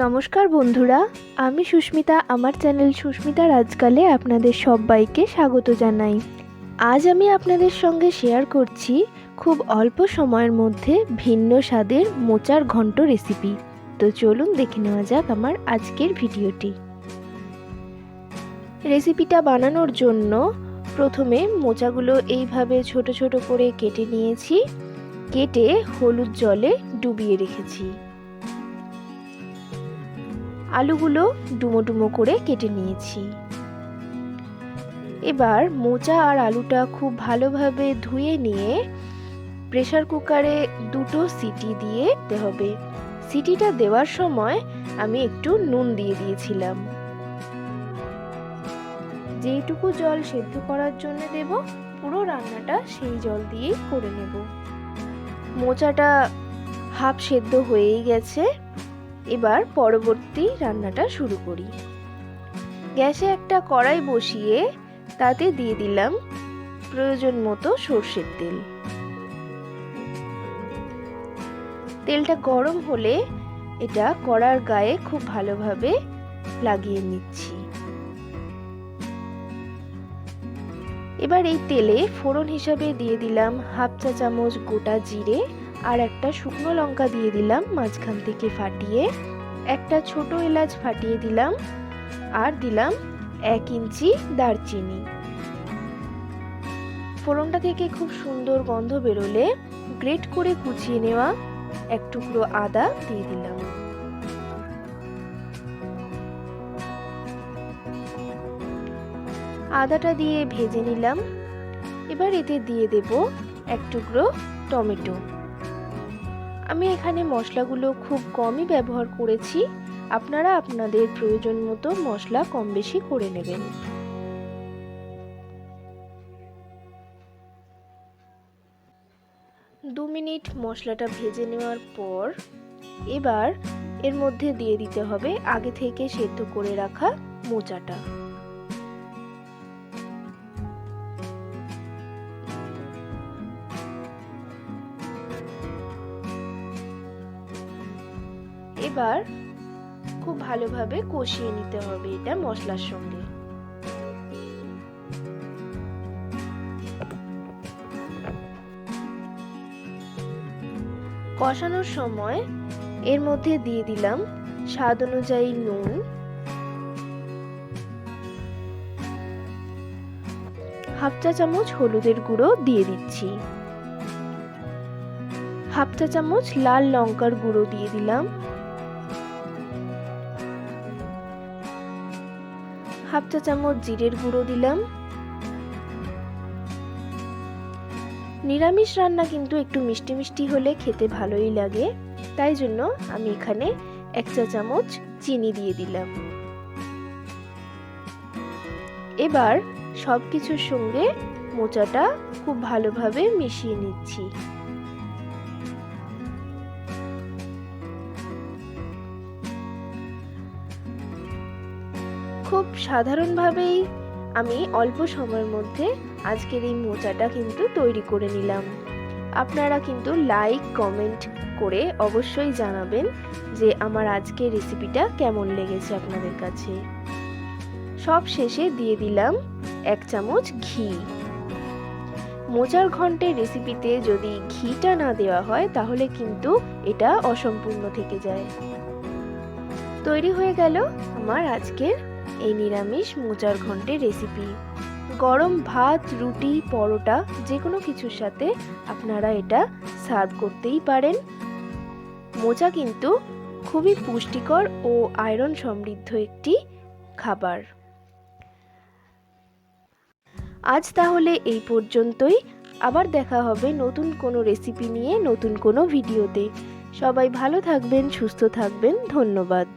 নমস্কার বন্ধুরা, আমি সুস্মিতা। আমার চ্যানেল সুস্মিতার আজকালে আপনাদের সবাইকে স্বাগত জানাই। আজ আমি আপনাদের সঙ্গে শেয়ার করছি খুব অল্প সময়ের মধ্যে ভিন্ন স্বাদের মোচার ঘন্ট রেসিপি। তো চলুন দেখে নেওয়া যাক আমার আজকের ভিডিওটি। রেসিপিটা বানানোর জন্য প্রথমে মোচাগুলো এইভাবে ছোট ছোট করে কেটে নিয়েছি, কেটে হলুদ জলে ডুবিয়ে রেখেছি। আলুগুলো ডুমো ডুমো করে কেটে নিয়েছি। এবার মোচা আর আলুটা খুব ভালোভাবে ধুয়ে নিয়ে প্রেসার কুকারে 2টো সিটি দিয়ে দিতে হবে। সিটিটা দেওয়ার সময় আমি একটু নুন দিয়ে দিয়েছিলাম। যেইটুকু জল সেদ্ধ করার জন্য দেব, পুরো রান্নাটা সেই জল দিয়েই করে নেব। মোচাটা হাফ সেদ্ধ হয়েই গেছে। এবার পরবর্তী রান্নাটা শুরু করি। গ্যাসে একটা কড়াই বসিয়ে তাতে দিয়ে দিলাম প্রয়োজন মতো সর্ষের তেল। তেলটা গরম হলে এটা কড়ার গায়ে খুব ভালোভাবে লাগিয়ে নিচ্ছি। এবার এই তেলে ফোড়ন হিসাবে দিয়ে দিলাম হাফ চা চামচ গোটা জিরে, আর একটা শুকনো লঙ্কা দিয়ে দিলাম মাঝখান থেকে ফাটিয়ে, একটা ছোট এলাচ ফাটিয়ে দিলাম, আর দিলাম 1 ইঞ্চি দারচিনি। ফোড়নটা থেকে খুব সুন্দর গন্ধ বেরোলে গ্রেট করে কুচিয়ে নেওয়া 1 টুকরো আদা দিয়ে দিলাম। আদাটা দিয়ে ভেজে নিলাম। এবার এতে দিয়ে দেব 1 টুকরো টমেটো। আমি এখানে মশলাগুলো খুব কমই ব্যবহার করেছি, আপনারা আপনাদের প্রয়োজন মতো মশলা কম বেশি করে নেবেন। দু মিনিট মশলাটা ভেজে নেওয়ার পর এবার এর মধ্যে দিয়ে দিতে হবে আগে থেকে সেদ্ধ করে রাখা মোচাটা। এবার খুব ভালোভাবে কষিয়ে নিতে হবে এটা মশলার সঙ্গে। কষানোর সময় এর মধ্যে দিয়ে দিলাম স্বাদ অনুযায়ী নুন, হাফ চা চামচ হলুদের গুঁড়ো দিয়ে দিচ্ছি, হাফ চা চামচ লাল লঙ্কার গুঁড়ো দিয়ে দিলাম, হাফ চা চামচ জিরের গুঁড়ো দিলাম। নিরামিষ রান্না কিন্তু একটু মিষ্টি মিষ্টি হলে খেতে ভালোই লাগে, তাই জন্য আমি এখানে 1 চা চামচ চিনি দিয়ে দিলাম। এবার সবকিছুর সঙ্গে মোচাটা খুব ভালোভাবে মিশিয়ে নিচ্ছি। খুব সাধারণভাবেই আমি অল্প সময়ের মধ্যে আজকের এই মোচাটা কিন্তু তৈরি করে নিলাম। আপনারা কিন্তু লাইক কমেন্ট করে অবশ্যই জানাবেন যে আমার আজকের রেসিপিটা কেমন লেগেছে আপনাদের কাছে। সব শেষে দিয়ে দিলাম 1 চামচ ঘি। মোচার ঘন্টের রেসিপিতে যদি ঘিটা না দেওয়া হয় তাহলে কিন্তু এটা অসম্পূর্ণ থেকে যায়। তৈরি হয়ে গেল আমার আজকের এই নিরামিষ মোচার ঘন্টের রেসিপি। গরম ভাত, রুটি, পরোটা যে কোনো কিছুর সাথে আপনারা এটা সার্ভ করতেই পারেন। মোচা কিন্তু খুবই পুষ্টিকর ও আয়রন সমৃদ্ধ একটি খাবার। আজ তাহলে এই পর্যন্তই। আবার দেখা হবে নতুন কোনো রেসিপি নিয়ে নতুন কোনো ভিডিওতে। সবাই ভালো থাকবেন, সুস্থ থাকবেন। ধন্যবাদ।